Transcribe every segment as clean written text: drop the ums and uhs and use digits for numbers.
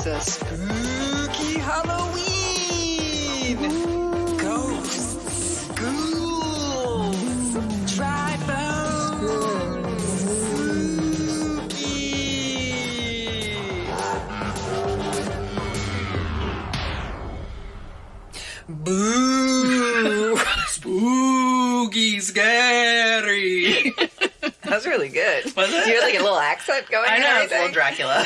the spooky Halloween. Ooh. Ghosts, ghouls, dry bones, spooky. Boo! Spooky, scary. That was really good. Was it? You had like a little accent going. I know, it's a little Dracula.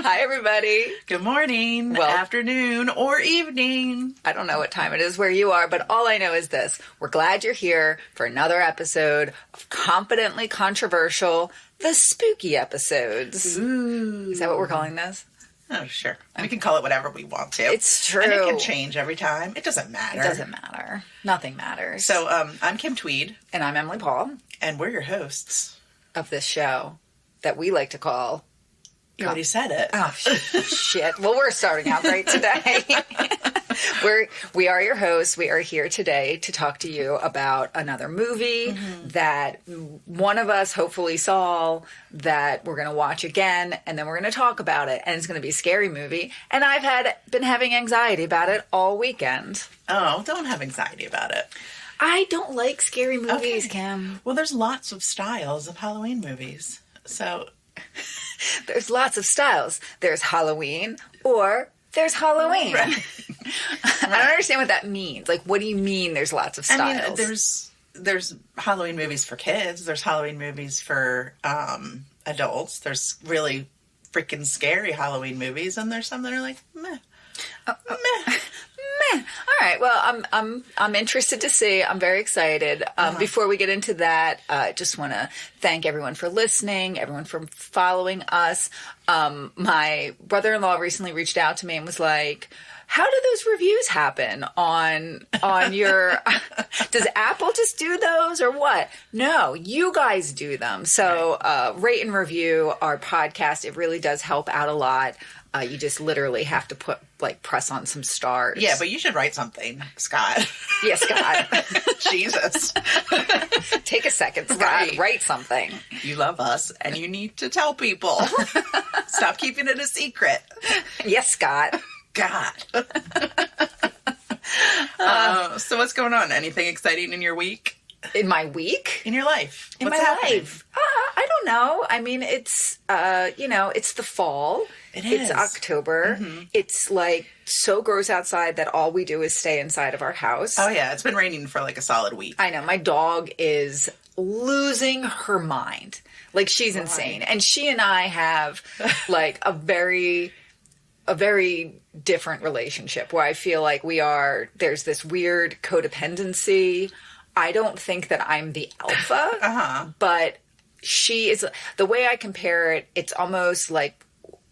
Hi, everybody. Good morning, afternoon, or evening. I don't know what time it is where you are, but all I know is this. We're glad you're here for another episode of Competently Controversial, the Spooky Episodes. Ooh. Is that what we're calling this? Oh, sure. We can call it whatever we want to. It's true. And it can change every time. It doesn't matter. It doesn't matter. Nothing matters. So, I'm Kim Tweed. And I'm Emily Paul. And we're your hosts. Of this show that we like to call... You already said it. Oh, shit. Well, we're starting out great today. We are your hosts. We are here today to talk to you about another movie that one of us hopefully saw, that we're going to watch again, and then we're going to talk about it. And it's going to be a scary movie. And I've been having anxiety about it all weekend. Oh, don't have anxiety about it. I don't like scary movies, Kim. Well, there's lots of styles of Halloween movies. So... There's lots of styles. There's Halloween or there's Halloween. Right. I don't understand what that means. Like, what do you mean there's lots of styles? I mean, there's Halloween movies for kids. There's Halloween movies for adults. There's really freaking scary Halloween movies, and there's some that are like, meh. Meh. All right. Well, I'm interested to see. I'm very excited. Before we get into that, just want to thank everyone for listening, everyone for following us. My brother-in-law recently reached out to me and was like, how do those reviews happen on your... Does Apple just do those or what? No, you guys do them. So rate and review our podcast. It really does help out a lot. You just literally have to press on some stars. Yeah, but you should write something, Scott. Yes, Scott. Jesus. Take a second, Scott. Right. Write something. You love us, and you need to tell people. Stop keeping it a secret. Yes, Scott. God. So what's going on? Anything exciting in your week? In my week? In your life? In my life? I don't know. I mean, it's, it's the fall. It is. It's October. Mm-hmm. It's like so gross outside that all we do is stay inside of our house. Oh, yeah. It's been raining for like a solid week. I know. My dog is losing her mind. Like, she's insane. And she and I have like a very different relationship where I feel like there's this weird codependency. I don't think that I'm the alpha, but she is. The way I compare it, it's almost like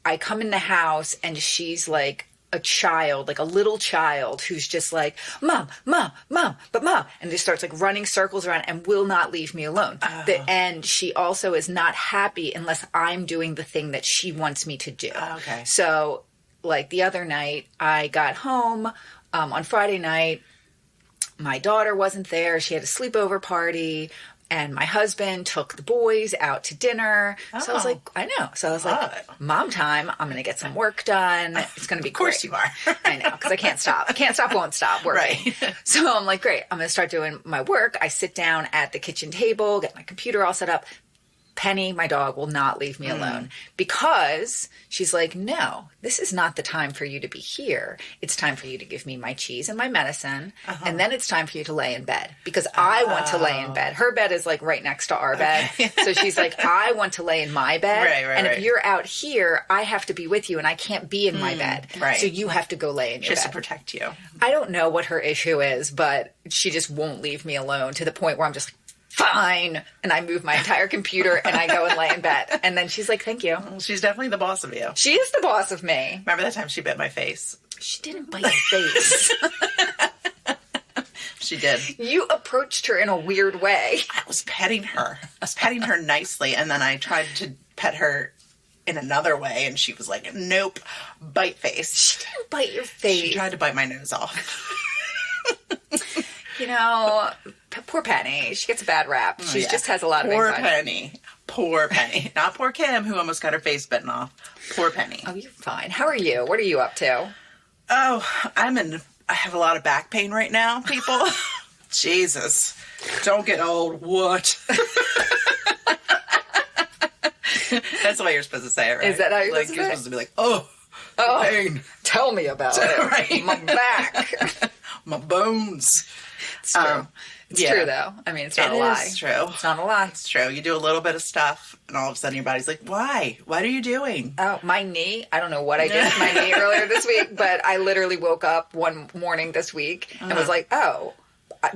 I come in the house and she's like a child, like a little child who's just like, Mom, Mom, Mom, but Mom, and just starts like running circles around and will not leave me alone. And she also is not happy unless I'm doing the thing that she wants me to do. Okay. So like the other night I got home on Friday night. My daughter wasn't there. She had a sleepover party, and my husband took the boys out to dinner. Oh. So I was like, I know. So I was like, Mom time. I'm going to get some work done. It's going to be great. Of course you are. I know, because I can't stop. I can't stop, won't stop working. Right. So I'm like, great. I'm going to start doing my work. I sit down at the kitchen table, get my computer all set up. Penny, my dog, will not leave me alone because she's like, no, this is not the time for you to be here. It's time for you to give me my cheese and my medicine. And then it's time for you to lay in bed because I want to lay in bed. Her bed is like right next to our bed. So she's like, I want to lay in my bed. Right. If you're out here, I have to be with you and I can't be in my bed. Right. So you have to go lay in your bed. Just to protect you. I don't know what her issue is, but she just won't leave me alone to the point where I'm just like, fine. And I move my entire computer and I go and lay in bed. And then she's like, thank you. She's definitely the boss of you. She is the boss of me. Remember that time she bit my face? She didn't bite your face. She did. You approached her in a weird way. I was petting her. I was petting her nicely. And then I tried to pet her in another way. And she was like, nope, bite face. She didn't bite your face. She tried to bite my nose off. You know, poor Penny. She gets a bad rap. She just has a lot of anxiety. Poor Penny. Poor Penny. Not poor Kim, who almost got her face bitten off. Poor Penny. Oh, you're fine. How are you? What are you up to? Oh, I have a lot of back pain right now, people. Jesus. Don't get old. What? That's the way you're supposed to say it, right? Is that how you're like, supposed to you're say it? supposed to be like, oh, pain. Tell me about it. Right? My back. My bones. It's true. It's true, though. I mean, it's not a lie. It's true. It's not a lie. It's true. You do a little bit of stuff, and all of a sudden your body's like, why? What are you doing? Oh, my knee. I don't know what I did with my knee earlier this week, but I literally woke up one morning this week and was like, oh,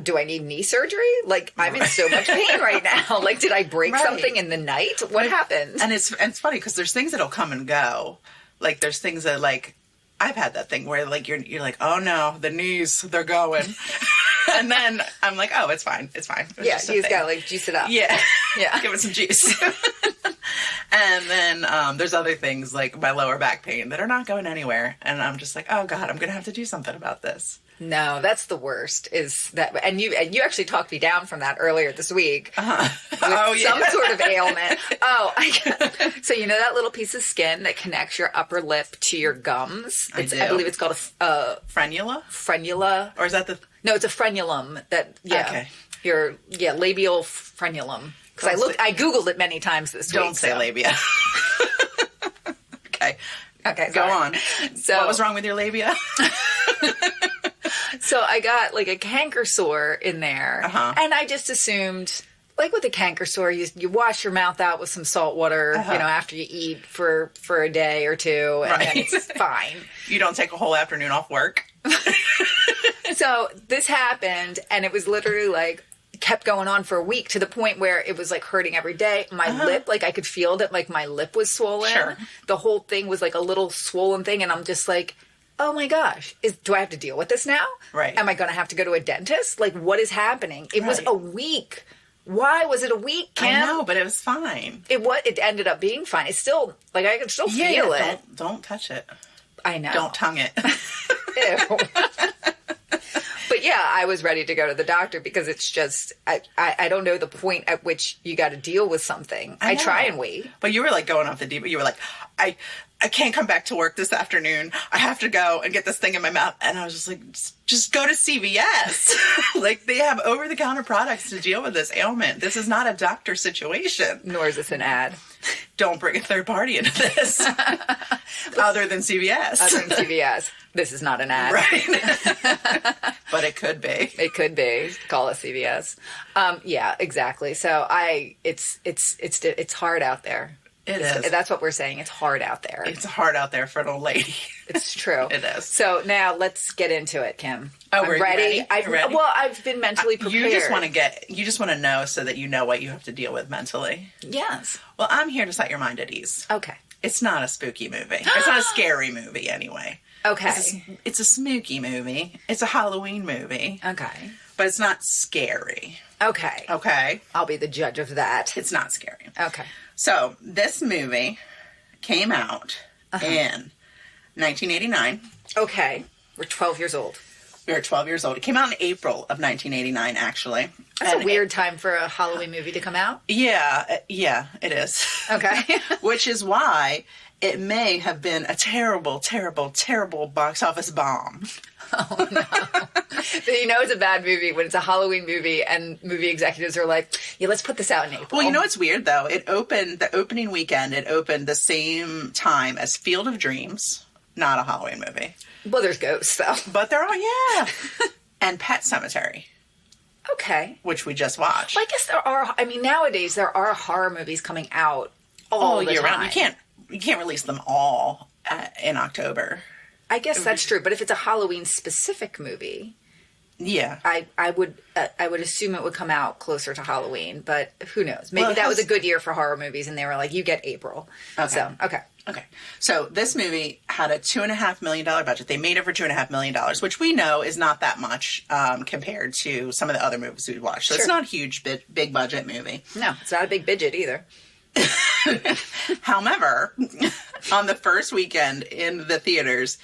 do I need knee surgery? Like, I'm in so much pain right now. Like, did I break something in the night? What happened? And it's funny because there's things that'll come and go. Like, there's things that, like, I've had that thing where, like, you're like, oh no, the knees, they're going. And then I'm like, oh, it's fine. It's fine. Yeah, you just gotta, like, juice it up. Yeah. Yeah. Give it some juice. And then there's other things like my lower back pain that are not going anywhere. And I'm just like, oh God, I'm going to have to do something about this. No, that's the worst. Is that, and you actually talked me down from that earlier this week with some sort of ailment. So you know that little piece of skin that connects your upper lip to your gums? I do. I believe it's called a frenula. Frenula, or is that the? No, it's a frenulum. Okay. Your labial frenulum. Because I googled it many times this week. Don't say labia. Okay. Okay. Go on. So what was wrong with your labia? So I got like a canker sore in there, and I just assumed, like with a canker sore, you wash your mouth out with some salt water, after you eat for a day or two, and then it's fine. You don't take a whole afternoon off work. So this happened, and it was literally like kept going on for a week to the point where it was like hurting every day. My lip, like I could feel that like my lip was swollen. Sure. The whole thing was like a little swollen thing, and I'm just like, oh my gosh, do I have to deal with this now? Right. Am I going to have to go to a dentist? Like, what is happening? It was a week. Why was it a week, Kim? I know, but it was fine. It ended up being fine. It's still, like, I could still feel it. Don't touch it. I know. Don't tongue it. Ew. But yeah, I was ready to go to the doctor because it's just, I don't know the point at which you got to deal with something. I try and wait. But you were like going off the deep, you were like, I can't come back to work this afternoon. I have to go and get this thing in my mouth. And I was just like, just go to CVS. Like, they have over-the-counter products to deal with this ailment. This is not a doctor situation. Nor is this an ad. Don't bring a third party into this. Other than CVS. Other than CVS. This is not an ad. Right. But it could be. It could be. Call it CVS. Yeah, exactly. So it's hard out there. It is. That's what we're saying. It's hard out there. It's hard out there for an old lady. It's true. It is. So now let's get into it, Kim. Oh, I'm ready. Ready? Well, I've been mentally prepared. You just want to know so that you know what you have to deal with mentally. Yes. Well, I'm here to set your mind at ease. Okay. It's not a spooky movie. It's not a scary movie anyway. Okay. It's a spooky movie. It's a Halloween movie. Okay. But it's not scary. Okay. Okay? I'll be the judge of that. It's not scary. Okay. So, this movie came out in 1989. Okay. We're 12 years old. We were 12 years old. It came out in April of 1989, actually. That's a weird time for a Halloween movie to come out. Yeah, it is. Okay. Which is why it may have been a terrible, terrible, terrible box office bomb. Oh, no. You know it's a bad movie when it's a Halloween movie and movie executives are like, yeah, let's put this out in April. Well, you know what's weird, though? The opening weekend, it opened the same time as Field of Dreams. Not a Halloween movie. Well, there's ghosts, though. But there are, yeah. And Pet Sematary. Okay. Which we just watched. Well, I guess nowadays there are horror movies coming out all the year time. round. You can't release them all in October. I guess that's true, but if it's a Halloween specific movie, yeah, I would assume it would come out closer to Halloween, but who knows? Maybe that was a good year for horror movies, and they were like, you get April. Okay. So okay. So this movie had a $2.5 million budget. They made it for $2.5 million, which we know is not that much compared to some of the other movies we've watched. So It's not a huge, big budget movie. No, it's not a big budget either. However, on the first weekend in the theaters,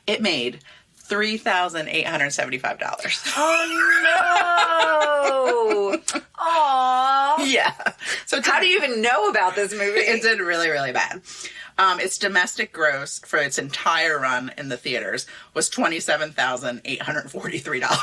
it made $3,875. Oh, no. Aww. Yeah. So how do you even know about this movie? It did really, really bad. Its domestic gross for its entire run in the theaters was $27,843.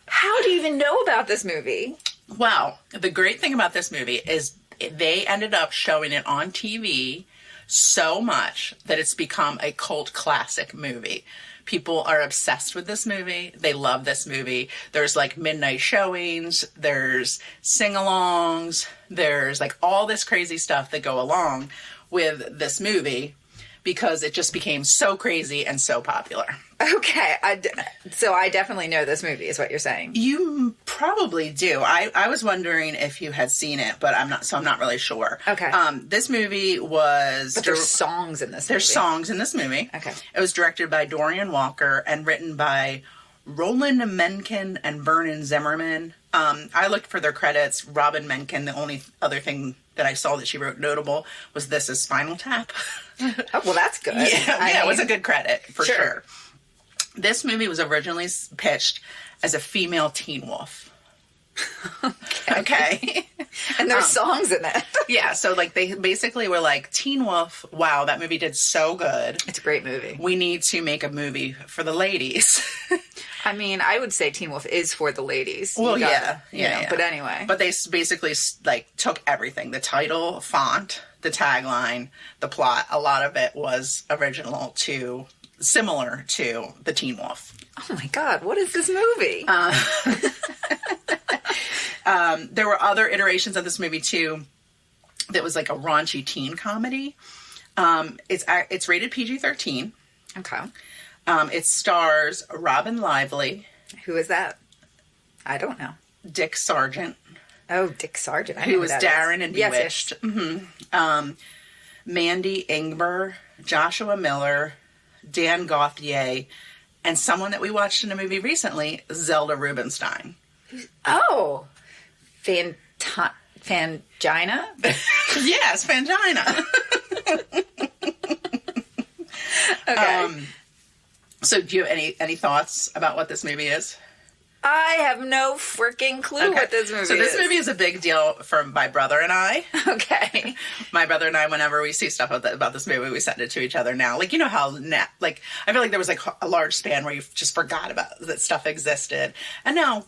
How do you even know about this movie? Well, the great thing about this movie is they ended up showing it on TV so much that it's become a cult classic movie. People are obsessed with this movie. They love this movie. There's like midnight showings. There's sing-alongs. There's like all this crazy stuff that go along with this movie because it just became so crazy and so popular. Okay. So I definitely know this movie is what you're saying. You probably do. I was wondering if you had seen it, but I'm not really sure. Okay. This movie was... But there's songs in this movie. There's songs in this movie. Okay. It was directed by Dorian Walker and written by Roland Menken and Vernon Zimmerman. I looked for their credits. Robyn Menken, the only other thing that I saw that she wrote notable was This Is Spinal Tap. Oh, well, that's good. Yeah, it was a good credit, for sure. This movie was originally pitched as a female Teen Wolf. Okay. And there's songs in it. Yeah, so like they basically were like, Teen Wolf, wow, that movie did so good. It's a great movie. We need to make a movie for the ladies. I mean, I would say Teen Wolf is for the ladies. Well, yeah. But anyway. But they basically like took everything. The title, font, the tagline, the plot. A lot of it was similar to the Teen Wolf. Oh my God, what is this movie? There were other iterations of this movie too that was like a raunchy teen comedy. It's rated PG-13. Okay. It stars Robyn Lively. Who is that? I don't know. Dick Sargent. Oh, Dick Sargent. Who was Darren in Bewitched. Yes. Mm-hmm. Mandy Ingber, Joshua Miller, Dan Gauthier, and someone that we watched in a movie recently, Zelda Rubenstein. Oh. Fangina? Yes, Fangina. Okay. So do you have any thoughts about what this movie is? I have no freaking clue what this movie is. So this movie is a big deal for my brother and I. Okay. My brother and I, whenever we see stuff about this movie, we send it to each other now. Like, you know how, I feel like there was like a large span where you just forgot about that stuff existed. And now,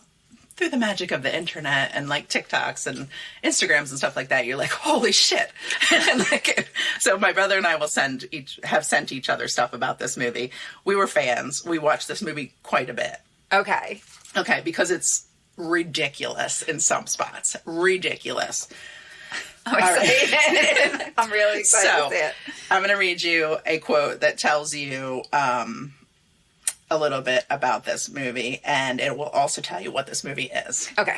through the magic of the internet and like TikToks and Instagrams and stuff like that, you're like, holy shit. And so my brother and I will have sent each other stuff about this movie. We were fans. We watched this movie quite a bit. Okay. Okay, because it's ridiculous in some spots. Ridiculous. I'm excited. Right. I'm really excited to see it. I'm going to read you a quote that tells you a little bit about this movie, and it will also tell you what this movie is. Okay.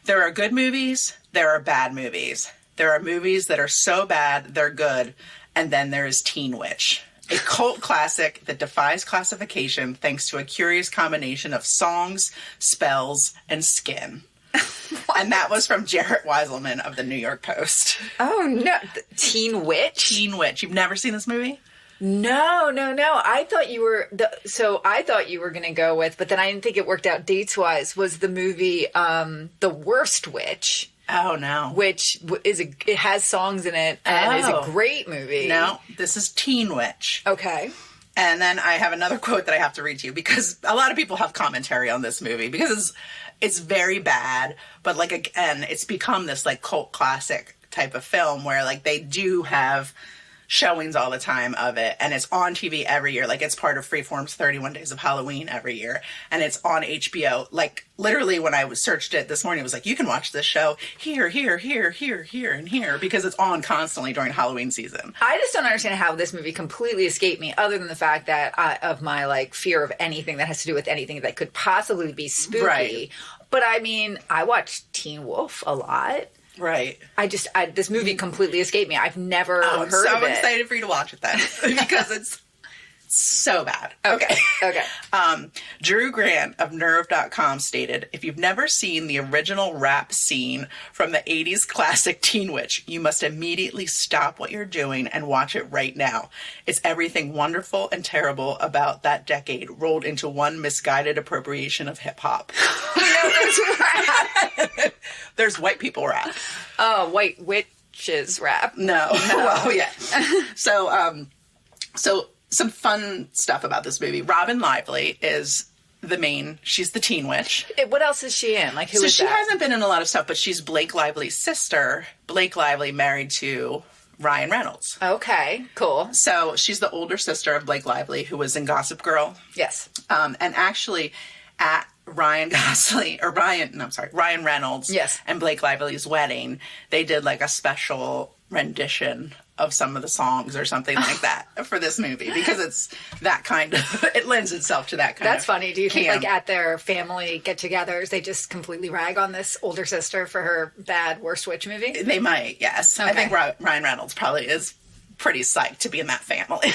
There are good movies. There are bad movies. There are movies that are so bad they're good, and then there is Teen Witch. A cult classic that defies classification thanks to a curious combination of songs, spells, and skin. And that was from Jarrett Weiselman of the New York Post. Oh, no. Teen Witch? Teen Witch. You've never seen this movie? No. I thought you were... I thought you were going to go with, but then I didn't think it worked out dates-wise, was the movie The Worst Witch. Oh, no. Which it has songs in it and is a great movie. No, this is Teen Witch. Okay. And then I have another quote that I have to read to you because a lot of people have commentary on this movie because it's very bad, but like again, it's become this like cult classic type of film where like they do have showings all the time of it, and it's on TV every year. Like it's part of Freeform's 31 Days of Halloween every year, and it's on HBO. Like literally when I searched it this morning, it was like, you can watch this show here, and here, because it's on constantly during Halloween season. I just don't understand how this movie completely escaped me, other than the fact that of my like fear of anything that has to do with anything that could possibly be spooky. Right. But I mean, I watched Teen Wolf a lot. Right. This movie completely escaped me. I've never heard of it. I'm so excited for you to watch it then. Because it's So bad. Okay. Drew Grant of Nerve.com stated, if you've never seen the original rap scene from the 80s classic Teen Witch, you must immediately stop what you're doing and watch it right now. It's everything wonderful and terrible about that decade rolled into one misguided appropriation of hip-hop. There's white people rap. Oh, white witches rap. No. Well, yeah. So some fun stuff about this movie. Robyn Lively is she's the Teen Witch. What else is she in? Like, who is she that? hasn't been in a lot of stuff, but she's Blake Lively's sister. Blake Lively married to Ryan Reynolds. Okay, cool. So she's the older sister of Blake Lively, who was in Gossip Girl. Yes. And actually, at Ryan Reynolds yes. and Blake Lively's wedding, they did like a special rendition of some of the songs or something like that for this movie, because it's that kind of, it lends itself to that kind That's of funny. Do you think camp. like at their family get-togethers, they just completely rag on this older sister for her bad worst witch movie? They might, yes. Okay. I think Ryan Reynolds probably is pretty psyched to be in that family,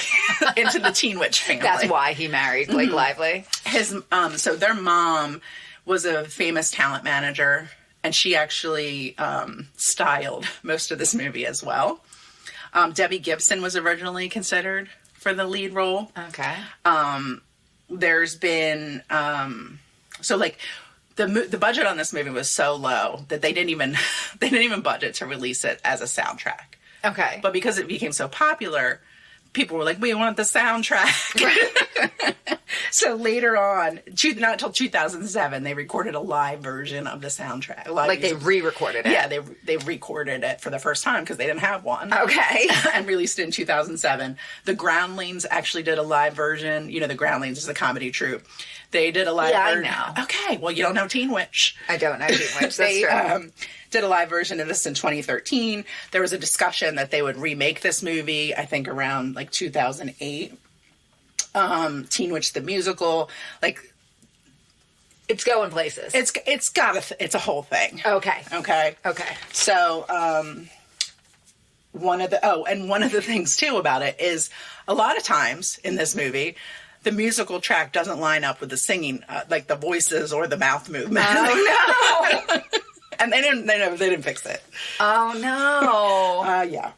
into the Teen Witch family. That's why he married Blake Lively. So their mom was a famous talent manager, and she actually styled most of this movie as well. Debbie Gibson was originally considered for the lead role. Okay. There's been the budget on this movie was so low that they didn't even budget to release it as a soundtrack. Okay. But because it became so popular, people were like, we want the soundtrack. So later on, not until 2007, they recorded a live version of the soundtrack. Like they re-recorded it? Yeah, they recorded it for the first time because they didn't have one. Okay. And released it in 2007. The Groundlings actually did a live version. You know, the Groundlings is a comedy troupe. They did a live version. I know. Okay, well, you don't know Teen Witch. I don't know Teen Witch. That's true. Did a live version of this in 2013. There was a discussion that they would remake this movie, I think around like 2008. Teen Witch the musical, like it's going places. It's a whole thing. Okay. So one of the things too about it is a lot of times in this movie, the musical track doesn't line up with the singing, like the voices or the mouth movement. Oh no. And they didn't fix it. Oh no. Yeah.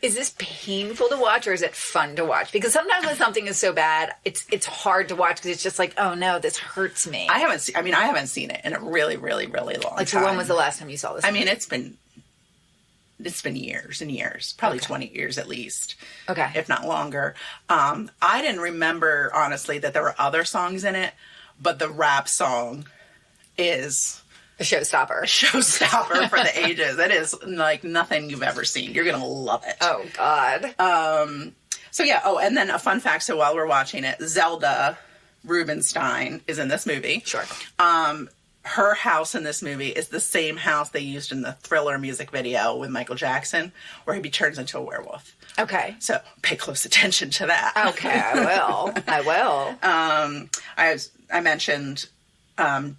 Is this painful to watch, or is it fun to watch? Because sometimes when something is so bad, it's hard to watch because it's just like, oh no, this hurts me. I haven't seen it in a really, really, really long time. Like, so when was the last time you saw this? I mean, it's been years and years, probably 20 years at least. Okay. If not longer. I didn't remember, honestly, that there were other songs in it, but the rap song is a showstopper. For the ages. It is like nothing you've ever seen. You're going to love it. Oh, God. So, yeah. Oh, and then a fun fact. So while we're watching it, Zelda Rubenstein is in this movie. Sure. Her house in this movie is the same house they used in the Thriller music video with Michael Jackson, where he turns into a werewolf. Okay. So pay close attention to that. Okay, I will. I mentioned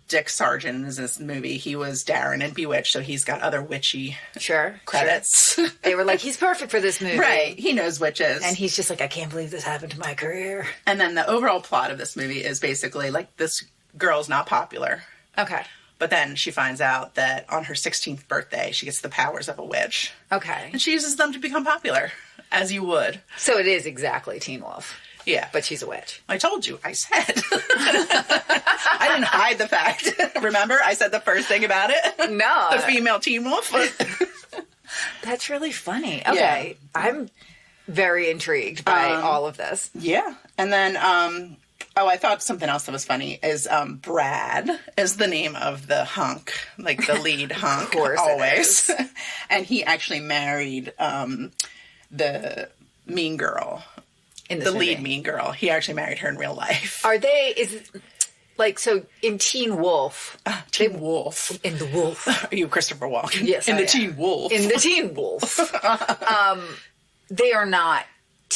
Dick Sargent is in this movie. He was Darren in Bewitched, so he's got other witchy credits. Sure. They were like, he's perfect for this movie. Right. He knows witches. And he's just like, I can't believe this happened to my career. And then the overall plot of this movie is basically like this girl's not popular. Okay. But then she finds out that on her 16th birthday, she gets the powers of a witch. Okay. And she uses them to become popular, as you would. So it is exactly Teen Wolf. Yeah. But she's a witch. I told you. I said. I didn't hide the fact. Remember? I said the first thing about it? No. The female Teen Wolf. That's really funny. Okay. Yeah. I'm very intrigued by all of this. Yeah. And then, I thought something else that was funny is Brad is the name of the hunk, like the lead hunk. Of course always. And he actually married the mean girl. The lead mean girl. He actually married her in real life. So in Teen Wolf. Teen Wolf. In the Wolf. Are you Christopher Walken? Yes, In the Teen Wolf. In the Teen Wolf. They are not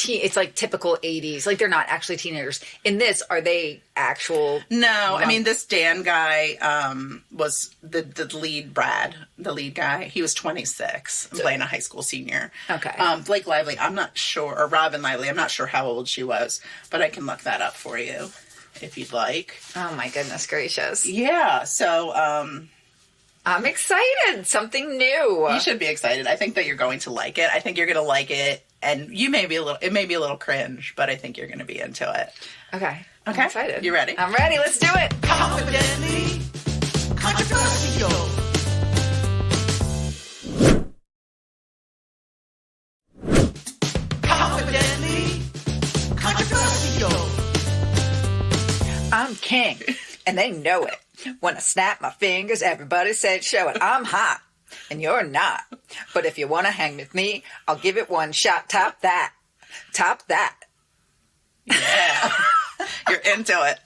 it's like typical 80s. Like they're not actually teenagers. In this, are they actual? No, I mean, this Dan guy was the lead guy. He was 26 and playing a high school senior. Okay. Blake Lively, I'm not sure, or Robyn Lively, I'm not sure how old she was, but I can look that up for you if you'd like. Oh my goodness gracious. Yeah, so I'm excited. Something new. you should be excited. I think that you're going to like it. I think you're going to like it, and it may be a little cringe, but I think you're going to be into it. Okay. Okay. I'm excited. You ready? I'm ready. Let's do it. Confidently controversial. Confidently controversial. I'm king, and they know it. When I snap my fingers, everybody said, show it. I'm hot, and you're not. But if you want to hang with me, I'll give it one shot. Top that. Top that. Yeah. You're into it.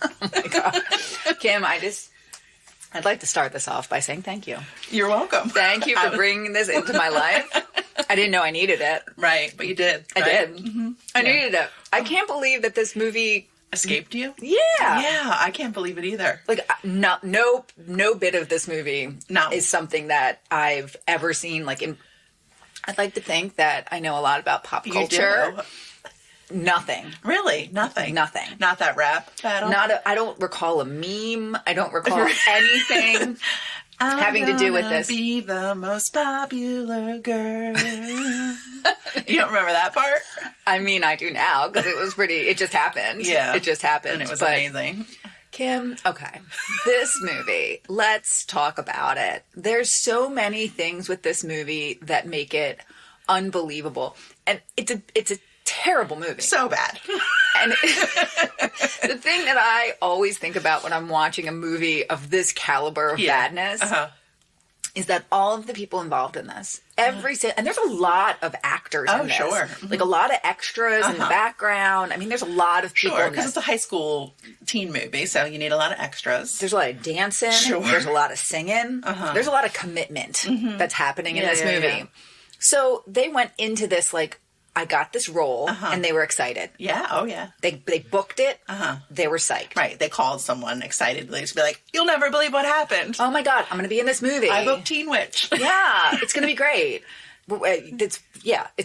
Oh my God. Kim, I'd like to start this off by saying thank you. You're welcome. Thank you for bringing this into my life. I didn't know I needed it. Right, but you did. I right? did. Mm-hmm. I needed it. I can't believe that this movie Escaped you? Yeah. Yeah, I can't believe it either. Like no bit of this movie No. is something that I've ever seen. I'd like to think that I know a lot about pop You culture. do. Nothing. Really? Nothing. Nothing. Not that rap battle? I don't recall a meme. I don't recall anything having to do with this. Be the most popular girl. You don't remember that part? I mean, I do now because it just happened. Yeah. It just happened. And it was But amazing. Kim, okay. This movie, let's talk about it. There's so many things with this movie that make it unbelievable. And it's a terrible movie. So bad. And the thing that I always think about when I'm watching a movie of this caliber of badness is that all of the people involved in this, and there's a lot of actors in this. Sure. Mm-hmm. Like a lot of extras in the background. I mean, there's a lot of people Sure, in because this. it's a high school teen movie, so you need a lot of extras. There's a lot of dancing. Sure. There's a lot of singing. There's a lot of commitment that's happening in this movie. Yeah. So they went into this like, I got this role, and they were excited. Yeah, oh yeah. They booked it. They were psyched. Right, they called someone excitedly to be like, you'll never believe what happened. Oh my God, I'm going to be in this movie. I booked Teen Witch. Yeah, it's going to be great. It's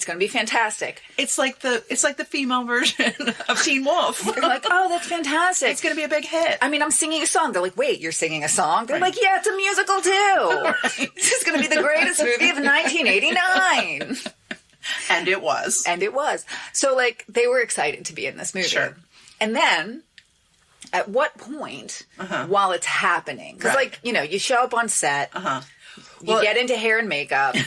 going to be fantastic. It's like the female version of Teen Wolf. They're like, oh, that's fantastic. It's going to be a big hit. I mean, I'm singing a song. They're like, wait, you're singing a song? They're like, yeah, it's a musical too. This is going to be the greatest movie of 1989. And it was. And it was. So, like, they were excited to be in this movie. Sure. And then, at what point, while it's happening, because, like, you show up on set, you get into hair and makeup.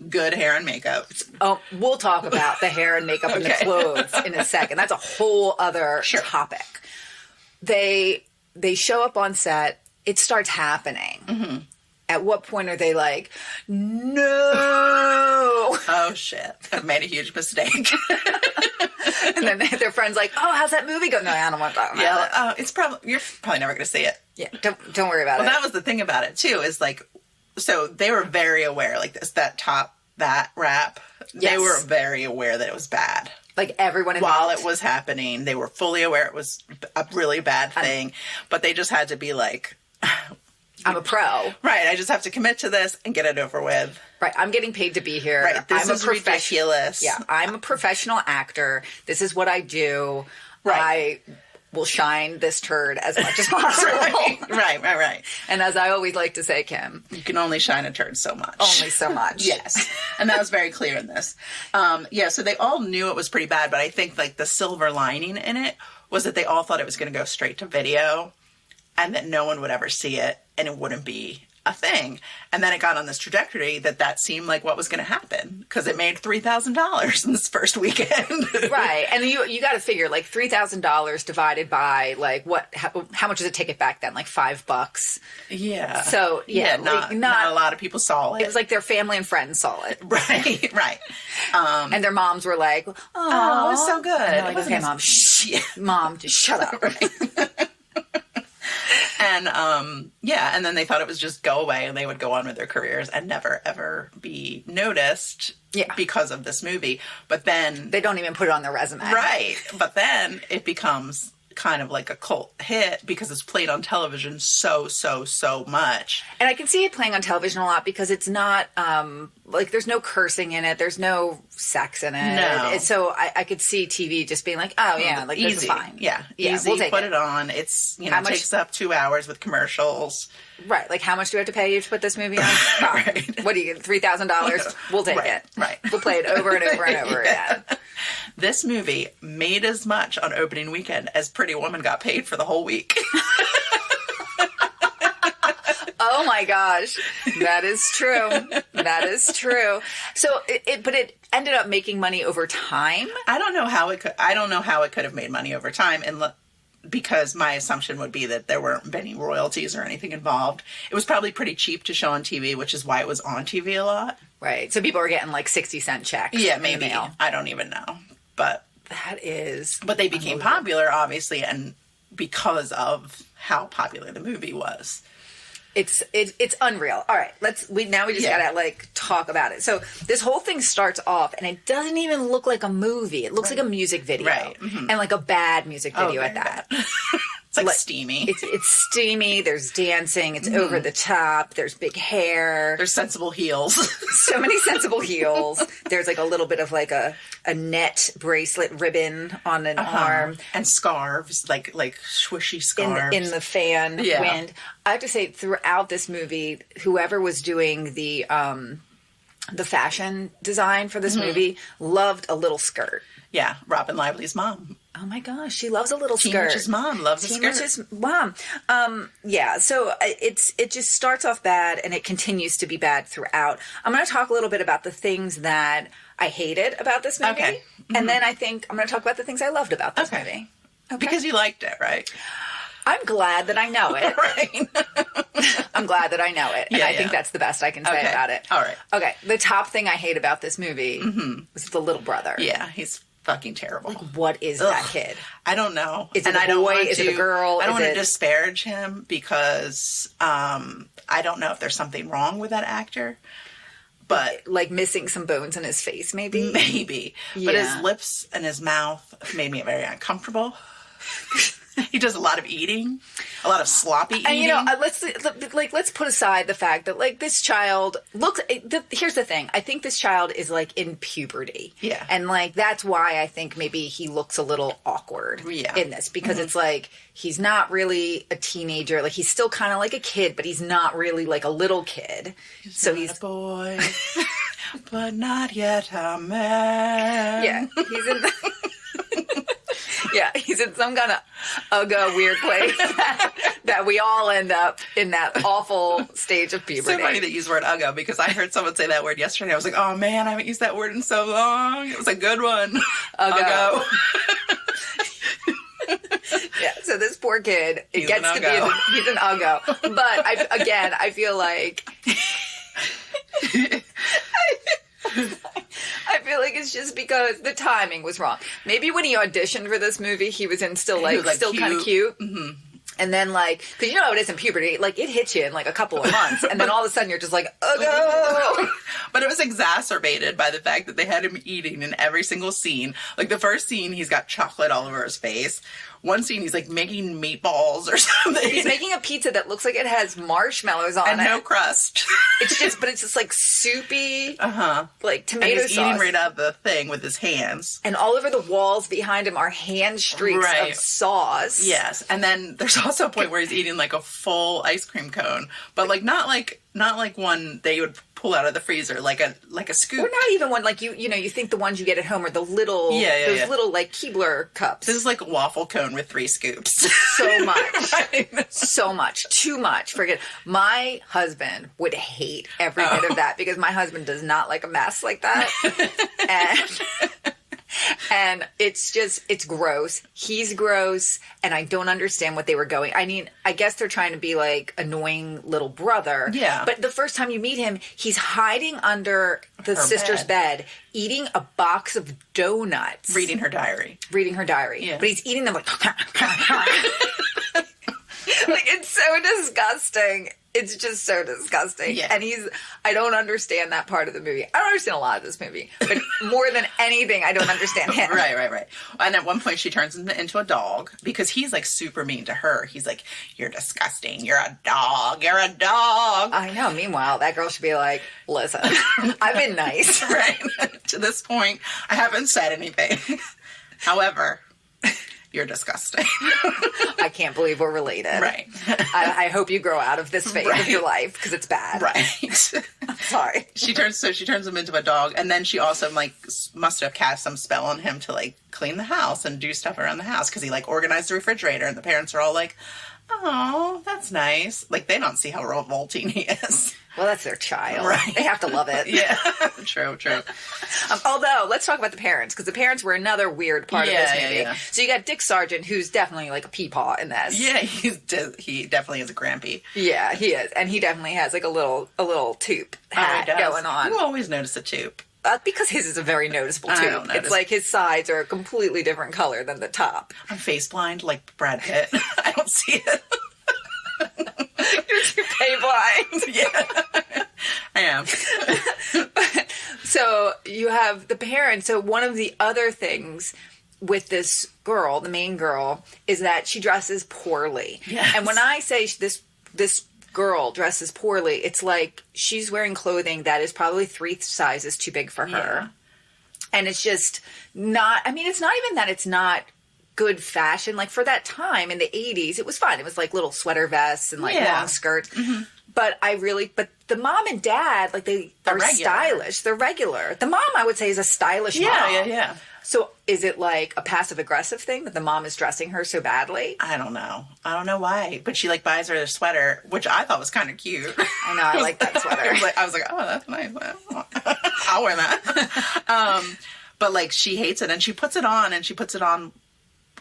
Good hair and makeup. Oh, we'll talk about the hair and makeup and the clothes in a second. That's a whole other topic. They show up on set. It starts happening. At what point are they like, no? Oh, shit. I've made a huge mistake. And then their friend's like, oh, how's that movie go? No, I don't want to talk about it. You're probably never going to see it. Yeah, don't worry about it. Well, that was the thing about it, too, is like, so they were very aware, like that rap, they were very aware that it was bad. Like everyone involved. While it was happening, they were fully aware it was a really bad thing, but they just had to be like, I'm a pro. Right, I just have to commit to this and get it over with. Right, I'm getting paid to be here. Right, this is ridiculous. Yeah, I'm a professional actor. This is what I do. Right. I will shine this turd as much as possible. Right. And as I always like to say, Kim, you can only shine a turd so much. Only so much. Yes. And that was very clear in this. So they all knew it was pretty bad, but I think like the silver lining in it was that they all thought it was going to go straight to video and that no one would ever see it and it wouldn't be a thing. And then it got on this trajectory that seemed like what was going to happen because it made $3,000 in this first weekend. Right. And you got to figure like $3,000 divided by like how much is a ticket back then? Like $5. Yeah. So not a lot of people saw it. It was like their family and friends saw it. Right. And their moms were like, oh, it was so good. And like, okay, Mom, shh. Mom, just shut up. Right. And, and then they thought it was just go away and they would go on with their careers and never, ever be noticed. because of this movie. But then... They don't even put it on their resume. Right. But then it becomes kind of like a cult hit because it's played on television so much. And I can see it playing on television a lot because it's not, like, there's no cursing in it. There's no sex in it. No. So I could see TV just being like, oh, yeah, like, this is easy. fine. Yeah, easy. We'll take put it on. It's, it takes up 2 hours with commercials. Right. Like, how much do we have to pay you to put this movie on? Right. What do you get? $3,000? We'll take it. Right. We'll play it over and over and over again. This movie made as much on opening weekend as Pretty Woman got paid for the whole week. Oh my gosh. That is true. That is true. So but it ended up making money over time. I don't know how it could have made money over time, and because my assumption would be that there weren't any royalties or anything involved. It was probably pretty cheap to show on TV, which is why it was on TV a lot. Right. So people were getting like 60-cent checks. Yeah, maybe. I don't even know. But they became popular, obviously, and because of how popular the movie was. It's unreal. All right, we just gotta like talk about it. So this whole thing starts off, and it doesn't even look like a movie. It looks like a music video, right? Mm-hmm. And like a bad music video at that. It's like steamy. It's steamy. There's dancing. It's over the top. There's big hair. There's sensible heels. So many sensible heels. There's like a little bit of like a net bracelet ribbon on an arm. And scarves, like swishy scarves. In the fan wind. I have to say, throughout this movie, whoever was doing the fashion design for this movie loved a little skirt. Yeah, Robyn Lively's mom. Oh my gosh, she loves a little skirt. Teen Witch's mom loves a skirt. Teen Witch's mom. Yeah, so it just starts off bad and it continues to be bad throughout. I'm going to talk a little bit about the things that I hated about this movie. Okay. Mm-hmm. And then I think I'm going to talk about the things I loved about this movie. Okay. Because you liked it, right? I'm glad that I know it. Right. I'm glad that I know it. And I think that's the best I can say about it. All right. Okay, the top thing I hate about this movie was the little brother. Yeah, he's fucking terrible. Like, what is that kid? I don't know. Is it a boy? Is it a girl? I don't want to disparage him because I don't know if there's something wrong with that actor. But like missing some bones in his face, maybe? Maybe. Yeah. But his lips and his mouth made me very uncomfortable. He does a lot of eating, a lot of sloppy eating. And let's put aside the fact that like this child looks. Here's the thing: I think this child is like in puberty. Yeah, and like that's why I think maybe he looks a little awkward. Yeah. In this because it's like he's not really a teenager. Like he's still kind of like a kid, but he's not really like a little kid. He's a boy, but not yet a man. Yeah, he's in. Yeah, he's in some kind of ugga weird place that we all end up in that awful stage of puberty. So funny that you use the word ugga because I heard someone say that word yesterday. I was like, oh man, I haven't used that word in so long. It was a good one. Uggo. Yeah, so this poor kid, he's an uggo. But I feel like... I feel like it's just because the timing was wrong. Maybe when he auditioned for this movie, he was still kind of cute. Mm-hmm. And then because you know how it is in puberty, like it hits you in like a couple of months, and then all of a sudden you're just like, oh no. But it was exacerbated by the fact that they had him eating in every single scene. Like the first scene, he's got chocolate all over his face. One scene, he's like making meatballs or something. He's making a pizza that looks like it has marshmallows on it. And no crust. It's just like soupy, like tomato and he's sauce. Eating right out of the thing with his hands. And all over the walls behind him are hand streaks of sauce. Yes. And then there's also a point where he's eating like a full ice cream cone, but like not like one they would pull out of the freezer, like a scoop. Or not even one like you think the ones you get at home are the little little like Keebler cups. This is like a waffle cone with 3 scoops. So much. So much. Too much. Forget. My husband would hate every bit of that because my husband does not like a mess like that. And it's gross. He's gross, and I don't understand what they were going. I mean, I guess they're trying to be like annoying little brother. Yeah. But the first time you meet him, he's hiding under the sister's bed, eating a box of donuts. Reading her diary. Yeah. But he's eating them like... Like, it's so disgusting. It's just so disgusting. Yeah. And I don't understand that part of the movie. I don't understand a lot of this movie, but more than anything, I don't understand him. Right. And at one point she turns him into a dog because he's like super mean to her. He's like, "You're disgusting. You're a dog. You're a dog." I know. Meanwhile, that girl should be like, "Listen, I've been nice." Right. To this point, I haven't said anything. However, you're disgusting. I can't believe we're related. Right. I hope you grow out of this phase of your life because it's bad. Right. I'm sorry. She turns him into a dog, and then she also like must have cast some spell on him to like clean the house and do stuff around the house because he like organized the refrigerator, and the parents are all like, "Oh, that's nice." Like they don't see how revolting he is. Well, that's their child. Right. They have to love it. Yeah. True. Although, let's talk about the parents, because the parents were another weird part of this movie. Yeah. So you got Dick Sargent, who's definitely like a peepaw in this. Yeah, he definitely is a grampy. Yeah, he is. And he definitely has like a little toop hat going on. You always notice a toop. Because his is a very noticeable I toop. don't notice. It's like his sides are a completely different color than the top. I'm face blind like Brad Pitt. I don't see it. You're toupee blind. Yeah. I am. So you have the parents. So one of the other things with this girl, the main girl, is that she dresses poorly. Yes. And when I say this girl dresses poorly, it's like she's wearing clothing that is probably 3 sizes too big for her. Yeah. And it's just not, I mean, it's not even that it's not good fashion. Like for that time in the 80s, it was fun. It was like little sweater vests and like long skirts. Mm-hmm. But the mom and dad, like they're regular. stylish. They're regular. The mom, I would say, is a stylish mom. Yeah. So is it like a passive aggressive thing that the mom is dressing her so badly? I don't know. I don't know why. But she like buys her a sweater, which I thought was kind of cute. I know. I like that sweater. I was like, oh, that's nice. I'll wear that. But like she hates it and she puts it on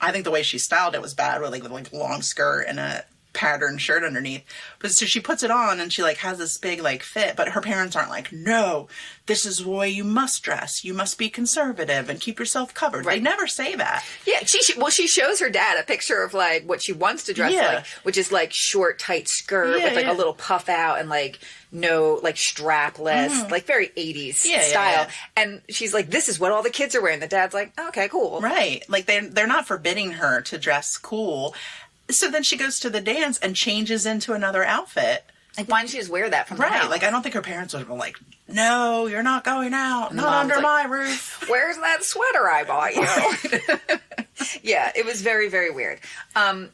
I think the way she styled it was bad with like long skirt and a patterned shirt underneath. But so she puts it on and she like has this big like fit, but her parents aren't like, "No, this is the way you must dress. You must be conservative and keep yourself covered." Right. They never say that. Yeah, she shows her dad a picture of like what she wants to dress like, which is like short, tight skirt with like a little puff out and like no like strapless, like very 80s style. And she's like, "This is what all the kids are wearing." The dad's like, "Okay, cool." Right. Like they're not forbidding her to dress cool. So then she goes to the dance and changes into another outfit. Like, why didn't she just wear that from the house? Like, I don't think her parents would have been like, "No, you're not going out. Not under my roof." "Where's that sweater I bought you?" Yeah, it was very, very weird.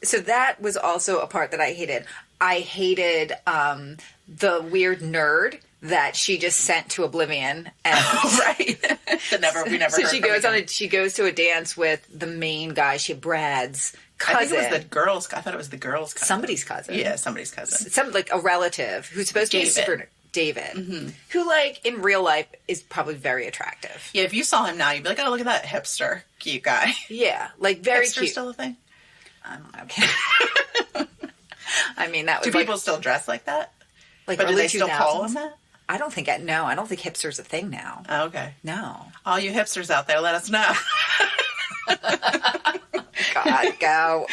So that was also a part that I hated. I hated the weird nerd that she just sent to oblivion. And Right. we never. So heard she goes to a dance with the main guy. Brad's cousin. I think it was the girl's. I thought it was the girl's cousin. Somebody's cousin. Yeah, somebody's cousin. Some like a relative who's supposed to be super David, who like in real life is probably very attractive. Yeah, if you saw him now, you'd be like, "Oh, look at that hipster, cute guy." Yeah, like very Hipster cute. still a thing? I don't know. I mean, that was Do people still dress like that? like But do early they still 2000s? call them that? I don't think I don't think hipster's a thing now. Oh, okay. No. All you hipsters out there, let us know. God, go.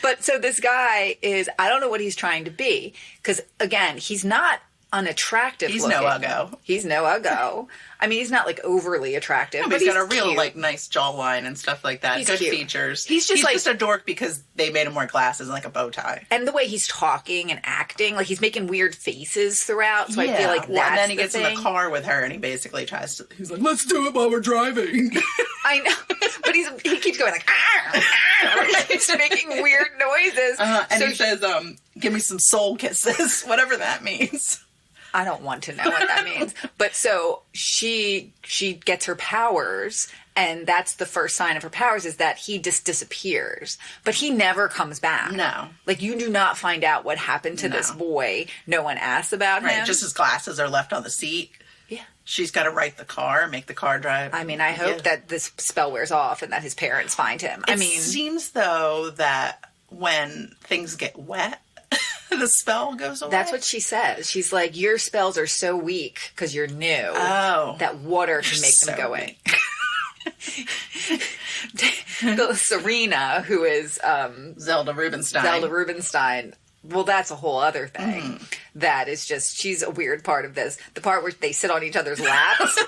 But so this guy is, I don't know what he's trying to be. Because, again, he's not unattractive He's looking. no uggo. He's no uggo. I mean, he's not like overly attractive. But he's got a real cute. like nice jawline and stuff like that. He's Good cute. features. He's just a dork because they made him wear glasses and like a bow tie. And the way he's talking and acting, like he's making weird faces throughout. So I feel like that's and then he gets thing. in the car with her and he basically tries to. He's like, "Let's do it while we're driving." I know, but he keeps going like, he's making weird noises. And he says, "Give me some soul kisses," whatever that means. I don't want to know what that means. But so she gets her powers, and that's the first sign of her powers is that he just disappears. But he never comes back. No. Like, you do not find out what happened to this boy. No one asks about him. Just his glasses are left on the seat. Yeah. She's got to write the car, make the car drive. I mean, I hope that this spell wears off and that his parents find him. It seems, though, that when things get wet, the spell goes away. That's what she says. She's like, your spells are so weak because you're new that water can make them go away. Serena, who is Zelda Rubenstein. Well, that's a whole other thing. That is just, she's a weird part of this. The part where they sit on each other's laps.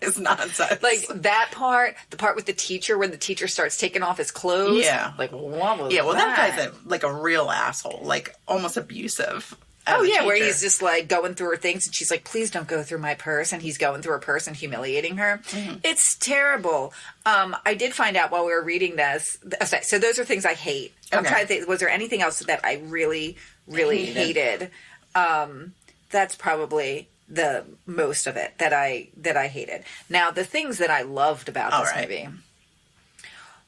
It's nonsense. Like, that part, the part with the teacher, when the teacher starts taking off his clothes. Yeah. Like, what was that guy's like a real asshole. Like, almost abusive. Oh, yeah, where he's just, like, going through her things, and she's like, please don't go through my purse, and he's going through her purse and humiliating her. It's terrible. I did find out while we were reading this, okay, so those are things I hate. I'm trying to think, was there anything else that I really, really hated? That's probably the most of it that I hated. Now, the things that I loved about this movie,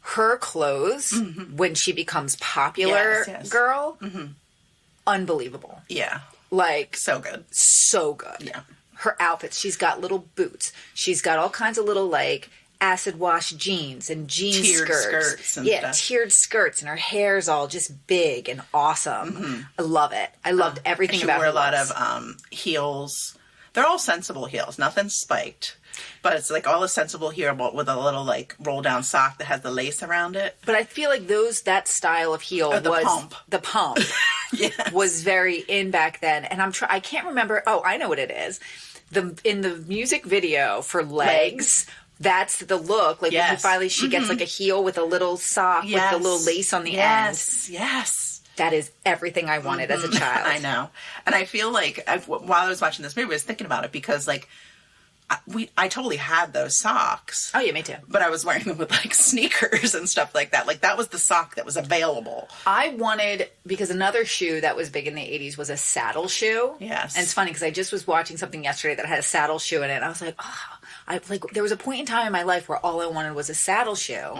her clothes, when she becomes popular girl, unbelievable. Yeah. Like, so good. So good. Yeah. Her outfits, she's got little boots. She's got all kinds of little, like, acid wash jeans and jean tiered skirts. And yeah, stuff. Tiered skirts, and her hair's all just big and awesome. I love it. I loved everything about her. She wore a lot of heels. They're all sensible heels. Nothing's spiked. But it's like all a sensible heel with a little like roll down sock that has the lace around it. But I feel like that style of heel the pump was very in back then. And I can't remember. Oh, I know what it is. In the music video for Legs, that's the look. Like when she gets like a heel with a little sock with a little lace on the end. Yes. That is everything I wanted as a child. I know. And I feel like while I was watching this movie, I was thinking about it because like I totally had those socks. Oh, yeah, me too. But I was wearing them with, like, sneakers and stuff like that. Like, that was the sock that was available. I wanted, because another shoe that was big in the 80s was a saddle shoe. Yes. And it's funny, because I just was watching something yesterday that had a saddle shoe in it. And I was like, there was a point in time in my life where all I wanted was a saddle shoe.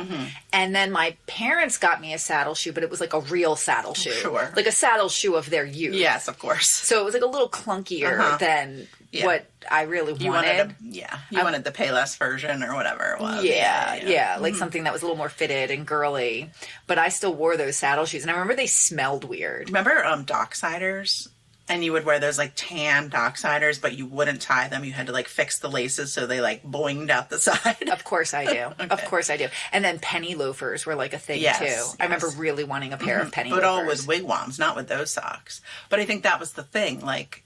And then my parents got me a saddle shoe, but it was like a real saddle shoe. Sure. Like a saddle shoe of their youth. Yes, of course. So it was like a little clunkier than what I really wanted. You wanted the Payless version or whatever it was. Yeah. Like something that was a little more fitted and girly. But I still wore those saddle shoes. And I remember they smelled weird. Remember Docksiders? And you would wear those, like, tan Docksiders, but you wouldn't tie them. You had to, like, fix the laces so they, like, boinged out the side. Of course I do. Okay. Of course I do. And then penny loafers were, like, a thing, too. I remember really wanting a pair of penny loafers. But all with wigwams, not with those socks. But I think that was the thing. Like,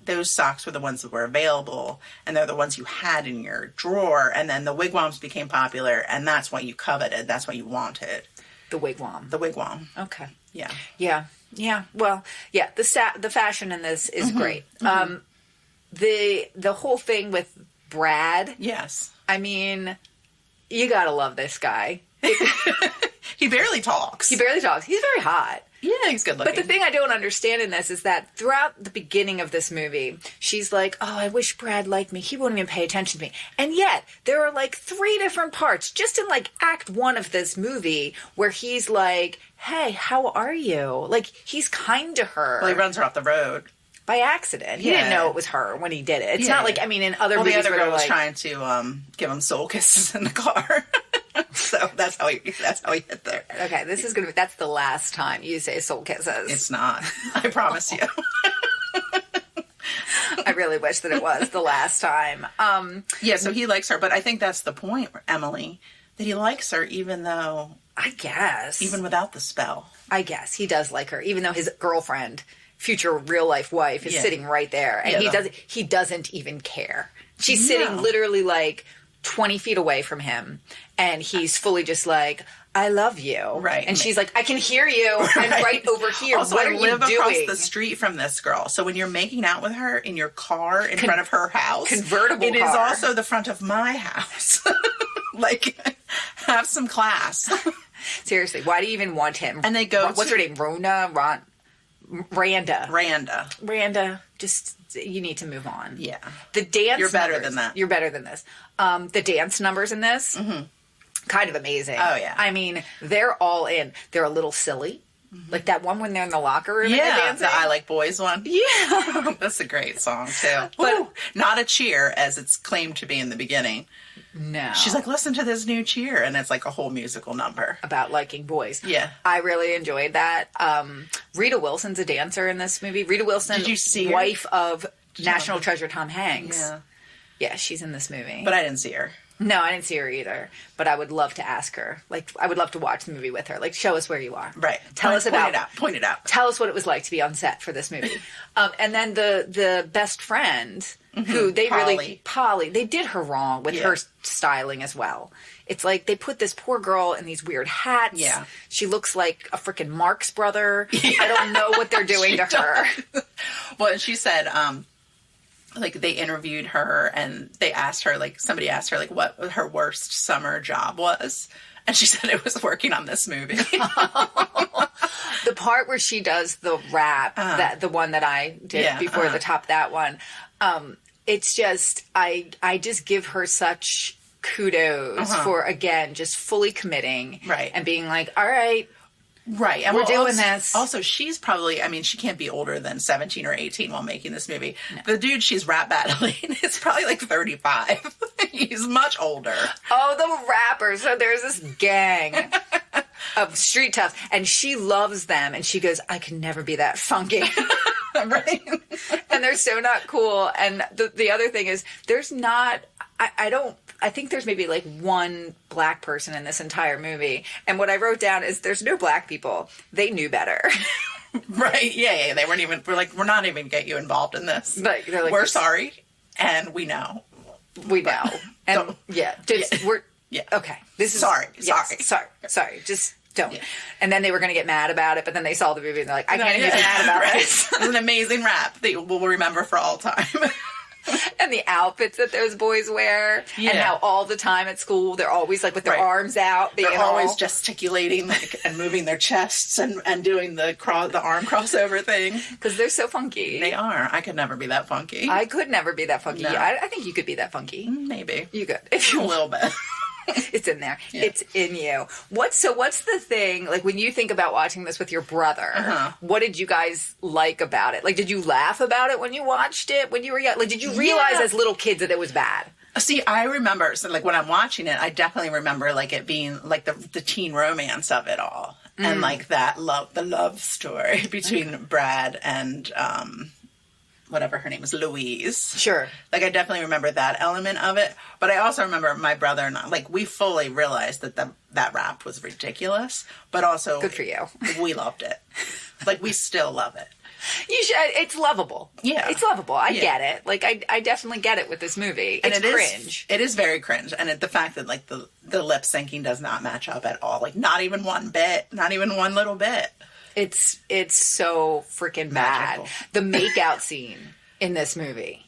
those socks were the ones that were available, and they're the ones you had in your drawer. And then the wigwams became popular, and that's what you coveted. That's what you wanted. The wigwam. The wigwam. Okay. Yeah. Yeah. Yeah. Well, yeah. The fashion in this is great. The whole thing with Brad. Yes. I mean, you gotta love this guy. He barely talks. He's very hot. Yeah, he's good looking. But the thing I don't understand in this is that throughout the beginning of this movie, she's like, oh, I wish Brad liked me. He wouldn't even pay attention to me. And yet, there are like 3 different parts, just in like Act 1 of this movie, where he's like, hey, how are you? Like, he's kind to her. Well, he runs her off the road. By accident. He didn't know it was her when he did it. It's not like, I mean, in other movies the other girl was like, trying to give him soul kisses in the car. So that's how he hit there. Okay, that's the last time you say soul kisses. It's not. I promise you. I really wish that it was the last time. Yeah, so he likes her, but I think that's the point, Emily, that he likes her even though... I guess. Even without the spell. I guess. He does like her, even though his girlfriend, future real-life wife, is sitting right there. And he doesn't even care. She's sitting literally like 20 feet away from him, and he's fully just like, I love you. Right. And she's like, I can hear you. I'm right over here. Also, what I are you live doing? across the street from this girl. So when you're making out with her in your car in front of her house, convertible it car. is also the front of my house. Like, have some class. Seriously, why do you even want him? And they go what's her name? Randa. Randa, just, you need to move on. Yeah. The dance You're better numbers, than that. You're better than this. The dance numbers in this, kind of amazing. Oh, yeah. I mean, they're all in. They're a little silly. Like that one when they're in the locker room and they're dancing. The I Like Boys one. Yeah. That's a great song, too. But not a cheer, as it's claimed to be in the beginning. No. She's like, listen to this new cheer, and it's like a whole musical number. About liking boys. Yeah. I really enjoyed that. Rita Wilson's a dancer in this movie. Rita Wilson, Did you see wife of National Treasure Tom Hanks. Yeah. Yeah, she's in this movie. But I didn't see her. No, I didn't see her either. But I would love to ask her. Like, I would love to watch the movie with her. Like, show us where you are. Right. Tell us about. Point it out. Tell us what it was like to be on set for this movie. And then the best friend, who they Polly, they did her wrong with her styling as well. It's like they put this poor girl in these weird hats. Yeah. She looks like a freaking Marx brother. I don't know what they're doing to her. Well, she said, like, they interviewed her and they asked her, like, somebody asked her, like, what her worst summer job was. And she said it was working on this movie. The part where she does the rap, that the one that I did before the top, that one, it's just, I just give her such kudos for, again, just fully committing. Right. And being like, all right. Right. And we're doing this. Also, she's probably, I mean, she can't be older than 17 or 18 while making this movie. No. The dude she's rap battling is probably like 35. He's much older. Oh, the rappers. So there's this gang of street toughs, and she loves them, and she goes, I can never be that funky. Right. And they're so not cool. And the other thing is, there's not, I think there's maybe like one black person in this entire movie. And what I wrote down is there's no black people. They knew better. Right. Yeah. They weren't even, we're not even get you involved in this. Like, they're like, we're sorry. And we know. We know. And we're, okay. This is, sorry. Just don't. Yeah. And then they were going to get mad about it, but then they saw the movie and they're like, I can't even get mad about this. It's an amazing rap that we'll remember for all time. And the outfits that those boys wear, and how all the time at school they're always like with their arms out. They're always gesticulating, like, and moving their chests and doing the arm crossover thing. Because they're so funky. They are. I could never be that funky. I could never be that funky. No. I think you could be that funky. Maybe. You could. If you a little bit. It's in there. Yeah. It's in you. What's the thing, like, when you think about watching this with your brother, what did you guys like about it? Like, did you laugh about it when you watched it when you were young? Like, did you realize as little kids that it was bad? See, I remember, so, like, when I'm watching it, I definitely remember, like, it being, like, the teen romance of it all. And, like, the love story between Brad and, whatever her name is, Louise. Sure. Like, I definitely remember that element of it. But I also remember my brother and I, like, we fully realized that that rap was ridiculous. But also... Good for you. We loved it. Like, we still love it. You should. It's lovable. Yeah. It's lovable. I get it. Like, I definitely get it with this movie. It's cringe. It is very cringe. And the fact that, like, the lip syncing does not match up at all. Like, not even one bit. Not even one little bit. It's so freaking bad. The makeout scene in this movie.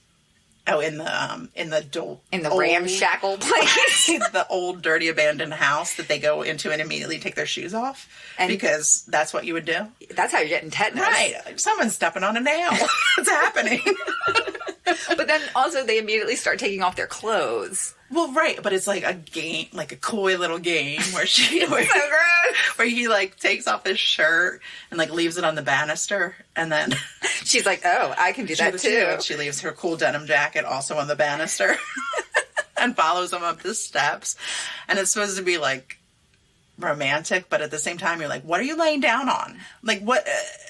Oh, in the ramshackle place, the old dirty abandoned house that they go into and immediately take their shoes off, because that's what you would do. That's how you're getting tetanus, right? Someone's stepping on a nail. What's happening? But then also they immediately start taking off their clothes. Well, right, but it's like a game, like a coy little game where where he, like, takes off his shirt and, like, leaves it on the banister, and then she's like, "Oh, I can do that too." She leaves her cool denim jacket also on the banister and follows him up the steps, and it's supposed to be, like, romantic, but at the same time you're like, what are you laying down on? Like, what?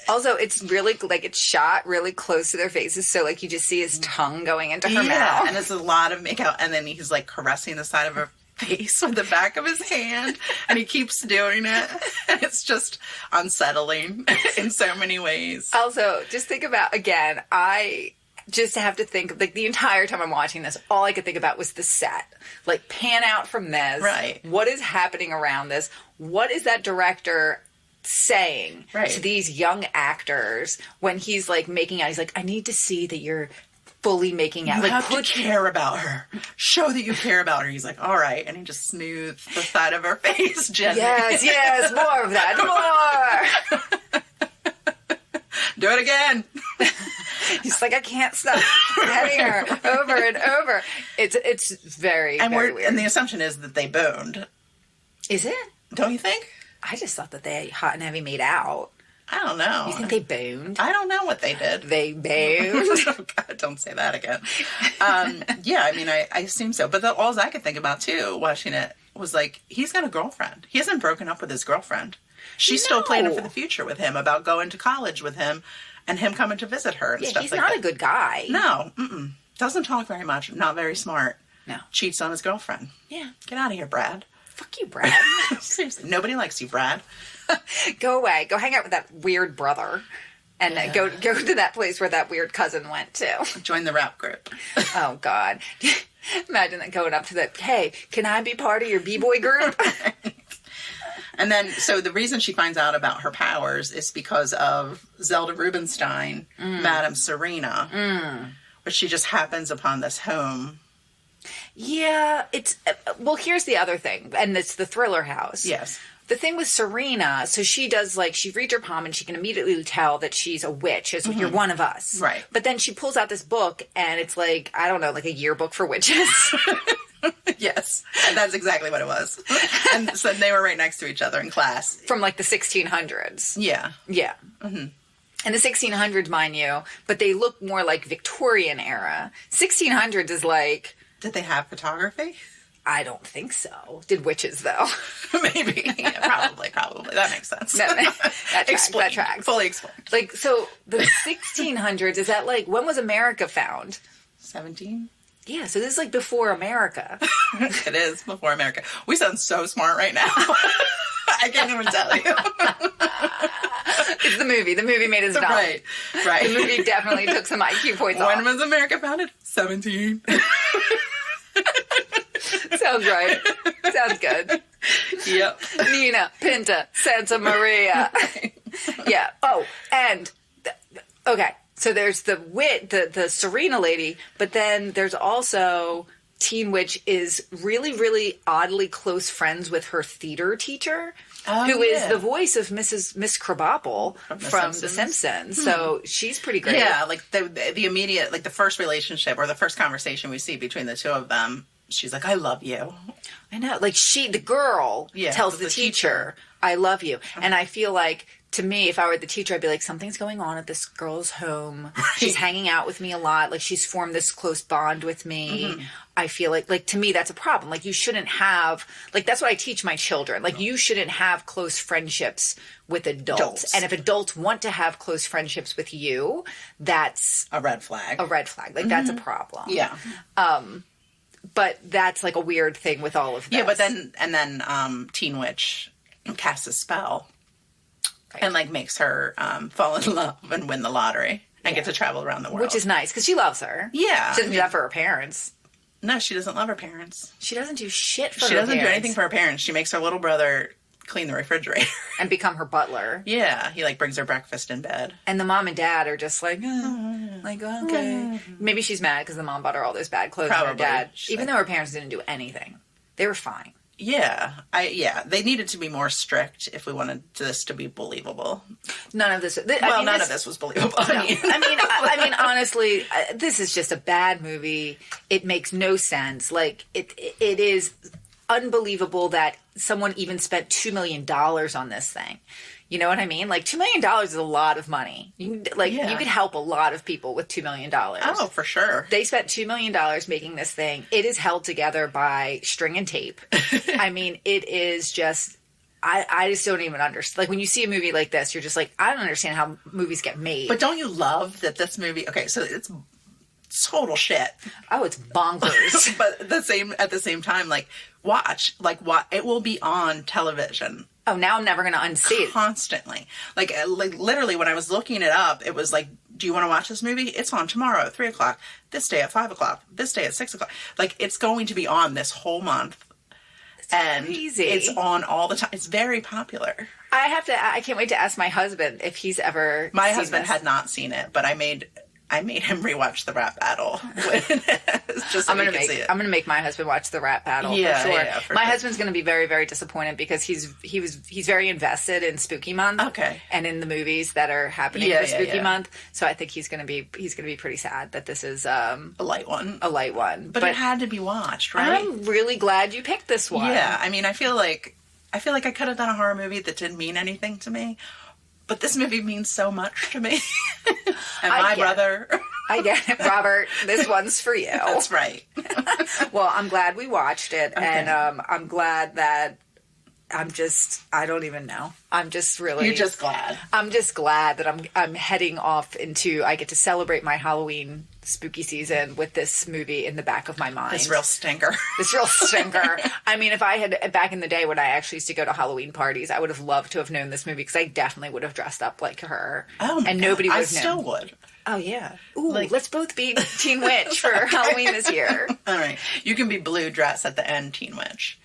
Also, it's really, like, it's shot really close to their faces, so, like, you just see his tongue going into her mouth. And it's a lot of makeout, and then he's, like, caressing the side of her face with the back of his hand, and he keeps doing it, and it's just unsettling in so many ways. Also, just think about, again, I just have to think, like, the entire time I'm watching this, all I could think about was the set. Like, pan out from this. Right. What is happening around this? What is that director saying to these young actors when he's, like, making out? He's like, I need to see that you're fully making out. You like, have to care about her. Show that you care about her. He's like, all right. And he just smooths the side of her face gently. Yes, more of that. More. Do it again. He's like, I can't stop petting her over and over. It's very, very weird. And the assumption is that they boned. Is it? Don't you think? I just thought that they hot and heavy made out. I don't know. You think they boned? I don't know what they did. They boned? Oh, God, don't say that again. Yeah, I mean, I assume so. But all I could think about, too, watching it, was like, he's got a girlfriend. He hasn't broken up with his girlfriend. She's still planning for the future with him, about going to college with him, and him coming to visit her and stuff like that. He's not a good guy. No. Mm-mm. Doesn't talk very much. Not very smart. No. Cheats on his girlfriend. Yeah. Get out of here, Brad. Fuck you, Brad. Seriously, nobody likes you, Brad. Go away. Go hang out with that weird brother. And go to that place where that weird cousin went to. Join the rap group. Oh, God. Imagine that going up to that, hey, can I be part of your B-boy group? And then, so the reason she finds out about her powers is because of Zelda Rubenstein, Madame Serena, which she just happens upon this home. Yeah, it's, well, here's the other thing, and it's the thriller house. Yes. The thing with Serena, so she does, like, she reads her palm and she can immediately tell that she's a witch. It's like, you're one of us. Right. But then she pulls out this book and it's like, I don't know, like a yearbook for witches. Yes. And that's exactly what it was. And so they were right next to each other in class. From like the 1600s. Yeah. Yeah. Mm-hmm. And the 1600s, mind you, but they look more like Victorian era. 1600s is like... Did they have photography? I don't think so. Did witches, though? Maybe. Yeah, probably. That makes sense. That tracks. Fully explained. Like, so the 1600s, is that like, when was America found? 17? Yeah, so this is like before America. It is before America. We sound so smart right now. I can't even tell you. It's the movie. The movie made us dumb. Right. The movie definitely took some IQ points off. When was America founded? 17. Sounds right. Sounds good. Yep. Nina, Pinta, Santa Maria. Yeah. Oh, and okay. So there's the Serena lady, but then there's also Teen Witch is really, really oddly close friends with her theater teacher, who is the voice of Miss Krabappel from The Simpsons. So she's pretty great. Yeah, like the immediate, like the first relationship or the first conversation we see between the two of them. She's like, I love you. I know. Like the girl tells the teacher, I love you. And I feel like, to me, if I were the teacher, I'd be like, something's going on at this girl's home. Right. She's hanging out with me a lot. Like, she's formed this close bond with me. Mm-hmm. I feel like, to me, that's a problem. Like, you shouldn't have, like, that's what I teach my children. Like, you shouldn't have close friendships with adults. And if adults want to have close friendships with you, that's a red flag. Like, that's a problem. Yeah. But that's like a weird thing with all of this. Yeah, but then Teen Witch casts a spell. Right. And, like, makes her fall in love and win the lottery and get to travel around the world. Which is nice, because she loves her. Yeah. She doesn't do that for her parents. No, she doesn't love her parents. She doesn't do shit for her parents. She doesn't do anything for her parents. She makes her little brother clean the refrigerator. And become her butler. Yeah. He, like, brings her breakfast in bed. And the mom and dad are just like, okay. Maybe she's mad because the mom bought her all those bad clothes. Probably. And her dad, even though her parents didn't do anything. They were fine. Yeah. They needed to be more strict if we wanted this to be believable. None of this. None of this was believable. I mean, honestly, this is just a bad movie. It makes no sense. Like, it is unbelievable that someone even spent $2 million on this thing. You know what I mean? Like, $2 million is a lot of money. You could help a lot of people with $2 million. Oh, for sure. They spent $2 million making this thing. It is held together by string and tape. I mean, it is just... I just don't even understand. Like, when you see a movie like this, you're just like, I don't understand how movies get made. But don't you love that this movie... Okay, so it's total shit. Oh, it's bonkers. But at the same time, like, watch. It will be on television. Oh, now I'm never going to unsee it. Constantly. Like, literally, when I was looking it up, it was like, do you want to watch this movie? It's on tomorrow at 3 o'clock. This day at 5 o'clock. This day at 6 o'clock. Like, it's going to be on this whole month. And crazy. It's on all the time. It's very popular. I can't wait to ask my husband if he's ever My seen husband this. had not seen it, but I made him rewatch the rap battle. Just so I'm gonna see it. I'm gonna make my husband watch the rap battle for sure. Yeah, for my sure. husband's gonna be very, very disappointed because he's very invested in Spooky Month. Okay. And in the movies that are happening for Spooky Month. So I think he's gonna be pretty sad that this is a light one. But it had to be watched, right? I'm really glad you picked this one. Yeah, I mean, I feel like I could have done a horror movie that didn't mean anything to me, but this movie means so much to me. And my brother. I get it, Robert. This one's for you. That's right. Well, I'm glad we watched it, and I'm glad that I don't even know. I'm just really... You're just glad. I'm just glad that I'm heading off into... I get to celebrate my Halloween spooky season with this movie in the back of my mind. This real stinker. I mean, if I had... Back in the day when I actually used to go to Halloween parties, I would have loved to have known this movie because I definitely would have dressed up like her. Oh, my God. Nobody would have known. I still would. Oh, yeah. Ooh, let's both be Teen Witch for Halloween this year. All right. You can be blue dress at the end, Teen Witch.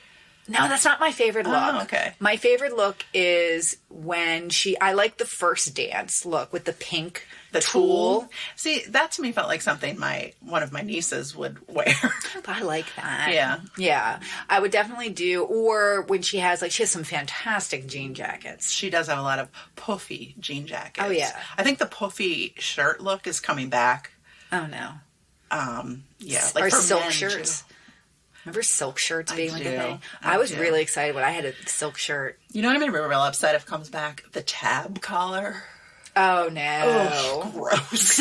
No, that's not my favorite look. Oh, okay. My favorite look is when I like the first dance look with the pink tulle. See, that to me felt like something one of my nieces would wear. I like that. Yeah. Yeah. I would definitely do, or when she has some fantastic jean jackets. She does have a lot of puffy jean jackets. Oh, yeah. I think the puffy shirt look is coming back. Oh, no. Yeah. Or for silk men, shirts. too. Remember silk shirts being like a thing? I was do. really excited when I had a silk shirt. You know what I'm real upset if it comes back? The tab collar. Oh, no. Oh, gross.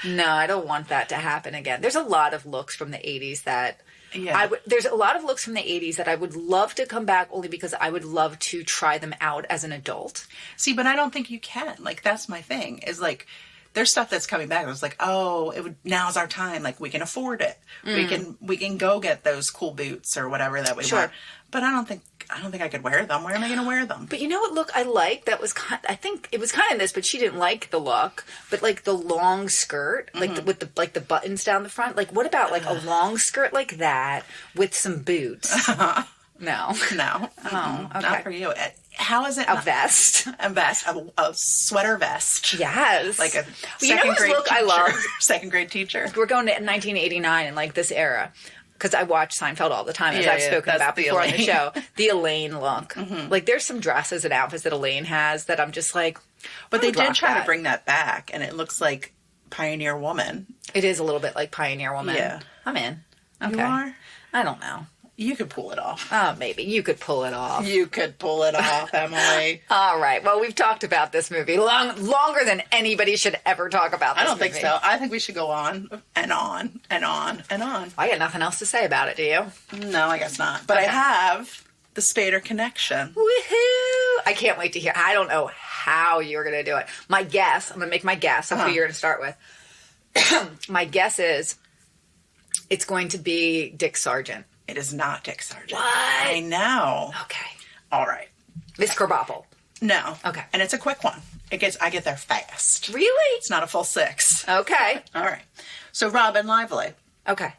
No, I don't want that to happen again. There's a lot of looks from the 80s that... Yeah. There's a lot of looks from the 80s that I would love to come back only because I would love to try them out as an adult. See, but I don't think you can. Like, that's my thing. Is like... There's stuff that's coming back. I was like, now's our time. Like, we can afford it. We can go get those cool boots or whatever that we want. But I don't think I could wear them. Where am I going to wear them? But you know what look I like? That was I think it was kind of this, but she didn't like the look. But like the long skirt, like with the buttons down the front. Like, what about like a long skirt like that with some boots? No. Oh, okay. Not for you. How is it? A vest. A vest. A sweater vest. Yes. Like a second grade look teacher. I love. Second grade teacher. We're going to 1989 and like this era. Because I watch Seinfeld all the time, as I've spoken about before on the show. The Elaine look. Like, there's some dresses and outfits that Elaine has that I'm just like... But they did try to bring that back, and it looks like Pioneer Woman. It is a little bit like Pioneer Woman. Yeah. I'm in. Okay. You are? I don't know. You could pull it off. Oh, maybe. You could pull it off. You could pull it off, Emily. All right. Well, we've talked about this movie longer than anybody should ever talk about this movie. I don't think so. I think we should go on and on and on and on. I got nothing else to say about it, do you? No, I guess not. But okay. I have the Spader connection. Woohoo! I can't wait to hear. I don't know how you're going to do it. I'm going to make my guess of who you're going to start with. My guess is it's going to be Dick Sargent. It is not Dick Sargent. What? I know. Okay. All right. Miss Krabappel. No. Okay. And it's a quick one. I get there fast. Really? It's not a full 6. Okay. All right. So Robyn Lively. Okay.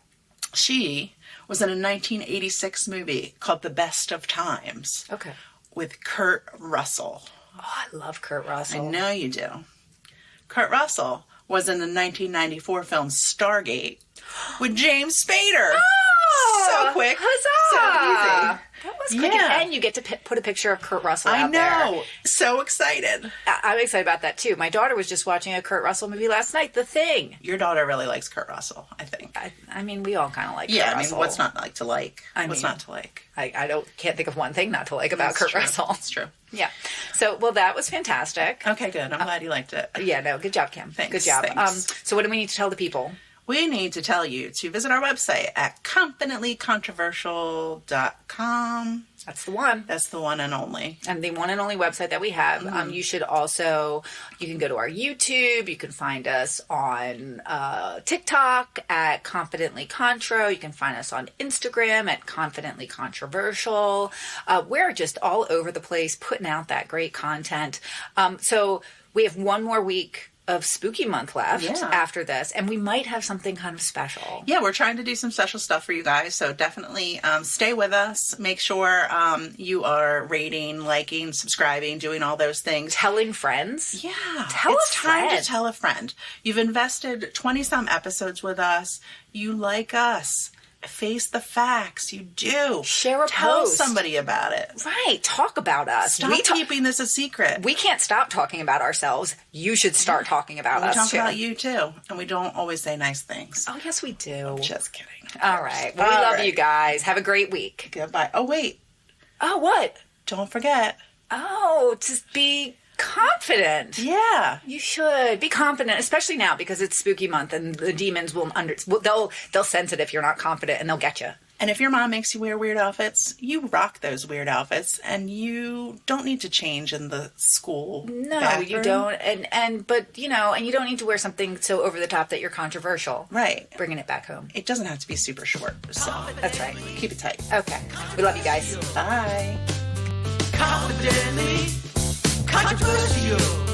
She was in a 1986 movie called The Best of Times. Okay. With Kurt Russell. Oh, I love Kurt Russell. I know you do. Kurt Russell was in the 1994 film Stargate with James Spader. Oh, so quick. Huzzah. So easy. That was quick. Yeah. And you get to put a picture of Kurt Russell out there. I know. So excited. I'm excited about that, too. My daughter was just watching a Kurt Russell movie last night, The Thing. Your daughter really likes Kurt Russell, I think. I mean, we all kind of like Kurt Russell. Yeah, I mean, what's not like to like? What's not to like? I can't think of one thing not to like about Kurt Russell. That's true. Yeah. So, well, that was fantastic. Okay, good. I'm glad you liked it. Yeah, no, good job, Kim. Thanks. Good job. Thanks. So what do we need to tell the people? We need to tell you to visit our website at confidentlycontroversial.com. That's the one. That's the one and only. And the one and only website that we have. You should also, you can go to our YouTube. You can find us on TikTok at Confidently Contro. You can find us on Instagram at Confidently Controversial. We're just all over the place putting out that great content. So we have one more week of Spooky Month left after this, and we might have something kind of special. Yeah, we're trying to do some special stuff for you guys, so definitely stay with us. Make sure you are rating, liking, subscribing, doing all those things. Telling friends. Yeah. It's time to tell a friend. You've invested 20-some episodes with us. You like us. Face the facts. You do. Share a Tell post. somebody about it. Right. Talk about us. Stop keeping this a secret. We can't stop talking about ourselves. You should start talking about us, We talk too. about you, too. And we don't always say nice things. Oh, yes, we do. Just kidding. All right. Well, we love you guys. Have a great week. Goodbye. Oh, wait. Oh, what? Don't forget. Oh, to be Confident. Yeah. You should be confident, especially now because it's spooky month and the demons they'll sense it if you're not confident and they'll get you. And if your mom makes you wear weird outfits, you rock those weird outfits, and you don't need to change in the school. No, bathroom. you don't. But you don't need to wear something so over the top that you're controversial. Right. Bringing it back home. It doesn't have to be super short. So That's right. keep it tight. Okay. We love you guys. Bye. Confidently controversial.